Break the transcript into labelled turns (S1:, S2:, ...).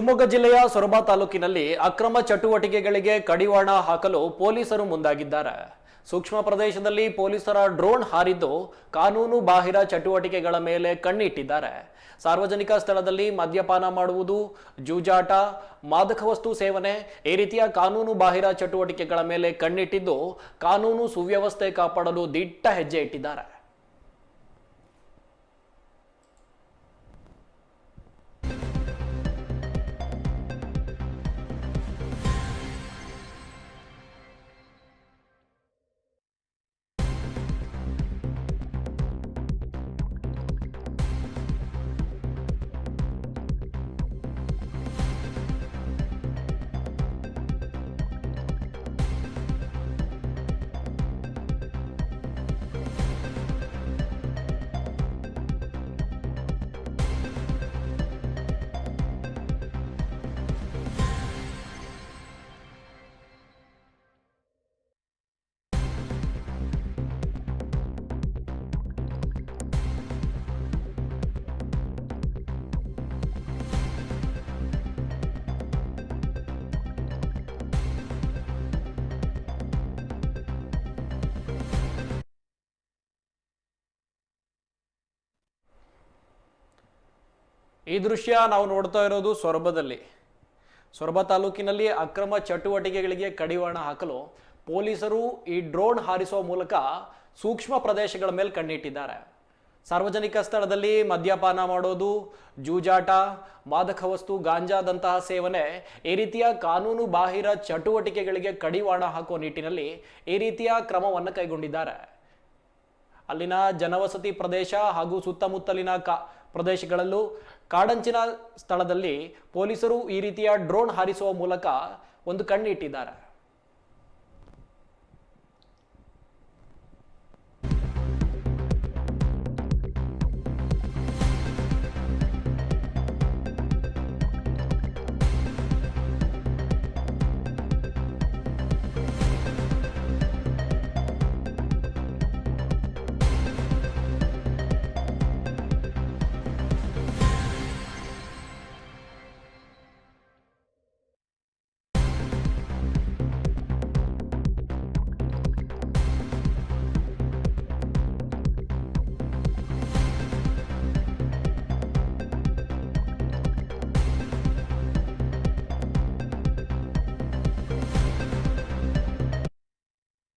S1: ಶಿವಮೊಗ್ಗ ಜಿಲ್ಲೆಯ ಸೊರಬ ತಾಲೂಕಿನಲ್ಲಿ ಅಕ್ರಮ ಚಟುವಟಿಕೆಗಳಿಗೆ ಕಡಿವಾಣ ಹಾಕಲು ಪೊಲೀಸರು ಮುಂದಾಗಿದ್ದಾರೆ. ಸೂಕ್ಷ್ಮ ಪ್ರದೇಶದಲ್ಲಿ ಪೊಲೀಸರ ಡ್ರೋನ್ ಹಾರಿದ್ದು ಕಾನೂನು ಬಾಹಿರ ಚಟುವಟಿಕೆಗಳ ಮೇಲೆ ಕಣ್ಣಿಟ್ಟಿದ್ದಾರೆ. ಸಾರ್ವಜನಿಕ ಸ್ಥಳದಲ್ಲಿ ಮದ್ಯಪಾನ ಮಾಡುವುದು, ಜೂಜಾಟ, ಮಾದಕ ವಸ್ತು ಸೇವನೆ ಈ ರೀತಿಯ ಕಾನೂನು ಬಾಹಿರ ಚಟುವಟಿಕೆಗಳ ಮೇಲೆ ಕಣ್ಣಿಟ್ಟಿದ್ದು ಕಾನೂನು ಸುವ್ಯವಸ್ಥೆ ಕಾಪಾಡಲು ದಿಟ್ಟ ಹೆಜ್ಜೆ ಇಟ್ಟಿದ್ದಾರೆ. ಈ ದೃಶ್ಯ ನಾವು ನೋಡ್ತಾ ಇರೋದು ಸೊರಬ ತಾಲೂಕಿನಲ್ಲಿ ಅಕ್ರಮ ಚಟುವಟಿಕೆಗಳಿಗೆ ಕಡಿವಾಣ ಹಾಕಲು ಪೊಲೀಸರು ಈ ಡ್ರೋನ್ ಹಾರಿಸುವ ಮೂಲಕ ಸೂಕ್ಷ್ಮ ಪ್ರದೇಶಗಳ ಮೇಲೆ ಕಣ್ಣಿಟ್ಟಿದ್ದಾರೆ. ಸಾರ್ವಜನಿಕ ಸ್ಥಳದಲ್ಲಿ ಮದ್ಯಪಾನ ಮಾಡೋದು, ಜೂಜಾಟ, ಮಾದಕ ವಸ್ತು, ಗಾಂಜಾದಂತಹ ಸೇವನೆ ಈ ರೀತಿಯ ಕಾನೂನು ಬಾಹಿರ ಚಟುವಟಿಕೆಗಳಿಗೆ ಕಡಿವಾಣ ಹಾಕುವ ನಿಟ್ಟಿನಲ್ಲಿ ಈ ರೀತಿಯ ಕ್ರಮವನ್ನು ಕೈಗೊಂಡಿದ್ದಾರೆ. ಅಲ್ಲಿನ ಜನವಸತಿ ಪ್ರದೇಶ ಹಾಗೂ ಸುತ್ತಮುತ್ತಲಿನ ಪ್ರದೇಶಗಳಲ್ಲೂ ಕಾಡಂಚಿನ ಸ್ಥಳದಲ್ಲಿ ಪೊಲೀಸರು ಈ ರೀತಿಯ ಡ್ರೋನ್ ಹಾರಿಸುವ ಮೂಲಕ ಒಂದು ಕಣ್ಣಿಟ್ಟಿದ್ದಾರೆ.